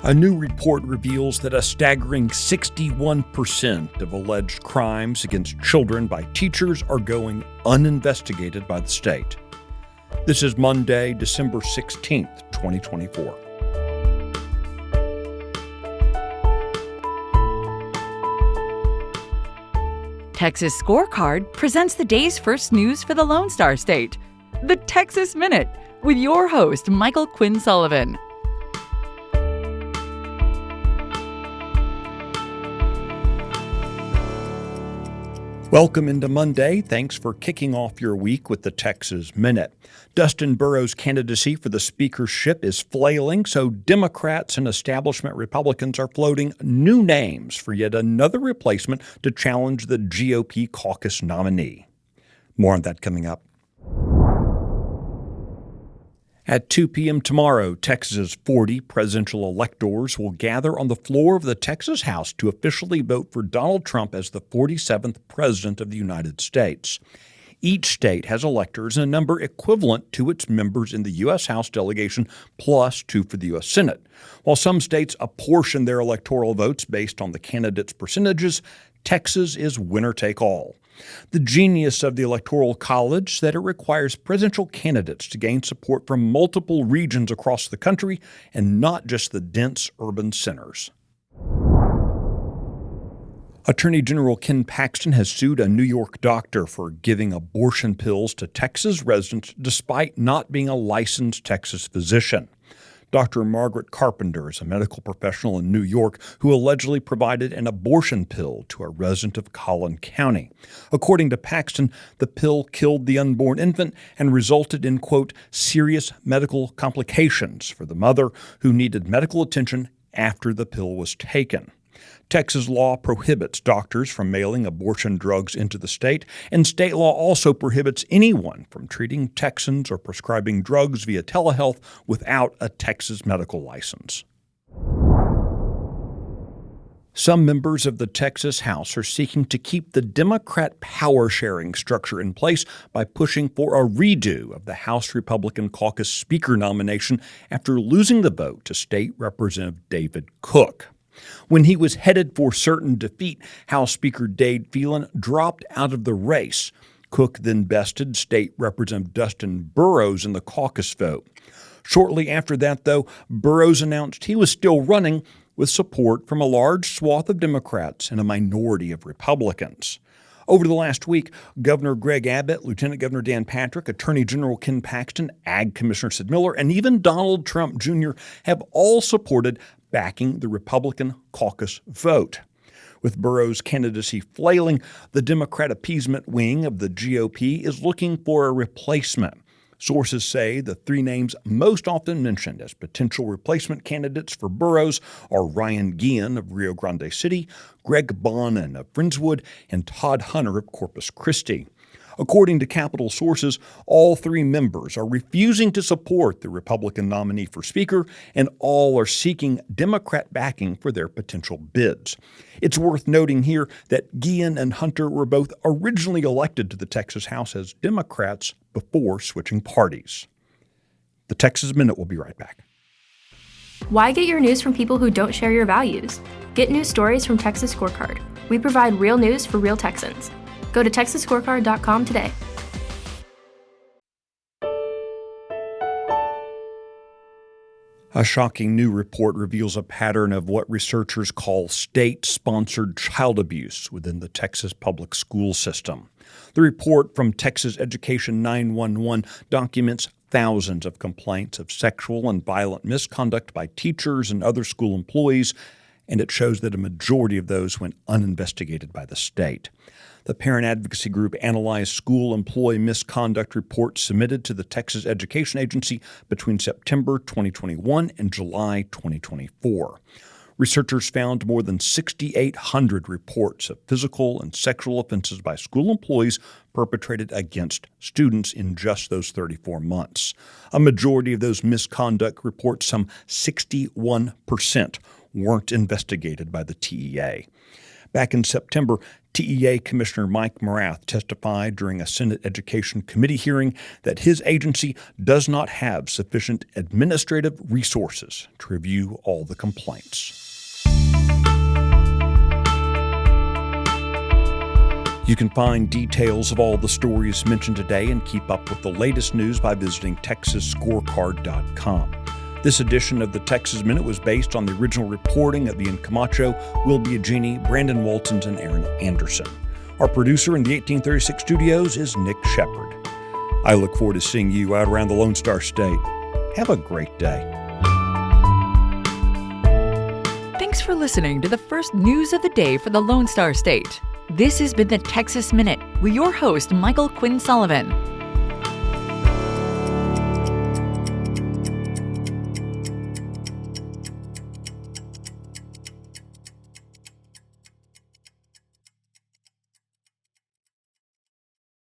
A new report reveals that a staggering 61% of alleged crimes against children by teachers are going uninvestigated by the state. This is Monday, December 16th, 2024. Texas Scorecard presents the day's first news for the Lone Star State, the Texas Minute, with your host, Michael Quinn Sullivan. Welcome into Monday. Thanks for kicking off your week with the Texas Minute. Dustin Burrows' candidacy for the speakership is flailing, so Democrats and establishment Republicans are floating new names for yet another replacement to challenge the GOP caucus nominee. More on that coming up. At 2 p.m. tomorrow, Texas's 40 presidential electors will gather on the floor of the Texas House to officially vote for Donald Trump as the 47th President of the United States. Each state has electors in a number equivalent to its members in the U.S. House delegation, plus 2 for the U.S. Senate. While some states apportion their electoral votes based on the candidates' percentages, Texas is winner-take-all. The genius of the Electoral College is that it requires presidential candidates to gain support from multiple regions across the country and not just the dense urban centers. Attorney General Ken Paxton has sued a New York doctor for giving abortion pills to Texas residents despite not being a licensed Texas physician. Dr. Margaret Carpenter is a medical professional in New York who allegedly provided an abortion pill to a resident of Collin County. According to Paxton, the pill killed the unborn infant and resulted in, quote, serious medical complications for the mother who needed medical attention after the pill was taken. Texas law prohibits doctors from mailing abortion drugs into the state, and state law also prohibits anyone from treating Texans or prescribing drugs via telehealth without a Texas medical license. Some members of the Texas House are seeking to keep the Democrat power-sharing structure in place by pushing for a redo of the House Republican Caucus Speaker nomination after losing the vote to State Representative David Cook. When he was headed for certain defeat, House Speaker Dade Phelan dropped out of the race. Cook then bested State Representative Dustin Burrows in the caucus vote. Shortly after that, though, Burrows announced he was still running with support from a large swath of Democrats and a minority of Republicans. Over the last week, Governor Greg Abbott, Lieutenant Governor Dan Patrick, Attorney General Ken Paxton, Ag Commissioner Sid Miller, and even Donald Trump Jr. have all supported backing the Republican caucus vote. With Burrows' candidacy flailing, the Democrat appeasement wing of the GOP is looking for a replacement. Sources say the 3 names most often mentioned as potential replacement candidates for Burrows are Ryan Guillen of Rio Grande City, Greg Bonin of Friendswood, and Todd Hunter of Corpus Christi. According to Capitol sources, all 3 members are refusing to support the Republican nominee for Speaker, and all are seeking Democrat backing for their potential bids. It's worth noting here that Guillen and Hunter were both originally elected to the Texas House as Democrats before switching parties. The Texas Minute will be right back. Why get your news from people who don't share your values? Get news stories from Texas Scorecard. We provide real news for real Texans. Go to TexasScorecard.com today. A shocking new report reveals a pattern of what researchers call state-sponsored child abuse within the Texas public school system. The report from Texas Education 911 documents thousands of complaints of sexual and violent misconduct by teachers and other school employees, and it shows that a majority of those went uninvestigated by the state. The parent advocacy group analyzed school employee misconduct reports submitted to the Texas Education Agency between September 2021 and July 2024. Researchers found more than 6,800 reports of physical and sexual offenses by school employees perpetrated against students in just those 34 months. A majority of those misconduct reports, some 61%, weren't investigated by the TEA. Back in September, TEA Commissioner Mike Morath testified during a Senate Education Committee hearing that his agency does not have sufficient administrative resources to review all the complaints. You can find details of all the stories mentioned today and keep up with the latest news by visiting TexasScorecard.com. This edition of the Texas Minute was based on the original reporting of Ian Camacho, Will Biagini, Brandon Waltons, and Aaron Anderson. Our producer in the 1836 studios is Nick Shepard. I look forward to seeing you out around the Lone Star State. Have a great day. Thanks for listening to the first news of the day for the Lone Star State. This has been the Texas Minute with your host, Michael Quinn Sullivan.